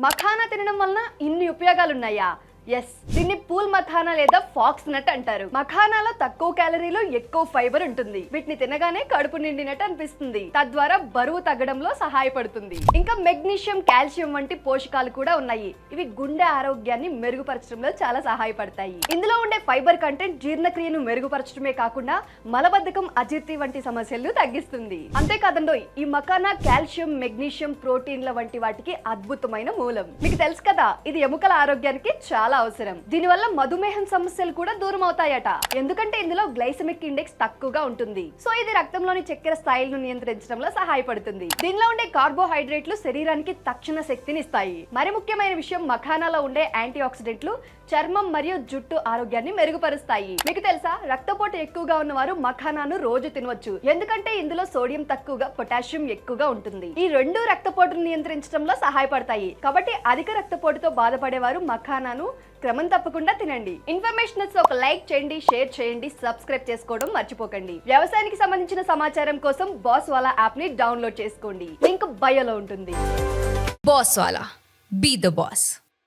మఖానా తినడం వలన ఇన్ని ఉపయోగాలున్నాయా? ఎస్, దీన్ని పూల్ మఖానా లేదా ఫాక్స్ నట్ అంటారు. మఖానాలో తక్కువ క్యాలరీలు, ఎక్కువ ఫైబర్ ఉంటుంది. వీటిని తినగానే కడుపు నిండినట్టు అనిపిస్తుంది, తద్వారా బరువు తగ్గడంలో సహాయపడుతుంది. ఇంకా మెగ్నీషియం, కాల్షియం వంటి పోషకాలు కూడా ఉన్నాయి. ఇవి గుండె ఆరోగ్యాన్ని మెరుగుపరచడంలో చాలా సహాయపడతాయి. ఇందులో ఉండే ఫైబర్ కంటెంట్ జీర్ణక్రియను మెరుగుపరచడమే కాకుండా మలబద్ధకం, అజీర్తి వంటి సమస్యలను తగ్గిస్తుంది. అంతేకాదండోయ్, ఈ మఖానా కాల్షియం, మెగ్నీషియం, ప్రోటీన్ల వంటి వాటికి అద్భుతమైన మూలం. మీకు తెలుసు కదా, ఇది ఎముకల ఆరోగ్యానికి చాలా అవసరం. దీనివల్ల మధుమేహం సమస్యలు కూడా దూరం అవుతాయట. ఎందుకంటే ఇందులో గ్లైసెమిక్ ఇండెక్స్ తక్కువగా ఉంటుంది. సో ఇది రక్తంలోని చక్కెర స్థాయిలను నియంత్రించడంలో సహాయపడుతుంది. దీనిలో ఉండే కార్బోహైడ్రేట్లు శరీరానికి తక్షణ శక్తిని ఇస్తాయి. మరి ముఖ్యమైన విషయం, మఖానాలో ఉండే యాంటీ ఆక్సిడెంట్లు చర్మం మరియు జుట్టు ఆరోగ్యాన్ని మెరుగుపరుస్తాయి. మీకు తెలుసా, రక్తపోటు ఎక్కువగా ఉన్నవారు మఖానాను రోజు తినవచ్చు. ఎందుకంటే ఇందులో సోడియం తక్కువగా, పొటాషియం ఎక్కువగా ఉంటుంది. ఈ రెండు రక్తపోటును నియంత్రించడంలో సహాయపడతాయి. కాబట్టి అధిక రక్తపోటుతో బాధపడేవారు మఖానాను క్రమం తప్పకుండా తినండి. ఇన్ఫర్మేషన్ ఒక లైక్ చేయండి, షేర్ చేయండి, సబ్స్క్రైబ్ చేసుకోవడం మర్చిపోకండి. వ్యవసాయానికి సంబంధించిన సమాచారం కోసం బాస్ వాలా యాప్ ని డౌన్లోడ్ చేసుకోండి. లింక్ బయోలో ఉంటుంది. Boss Wallah, be the boss.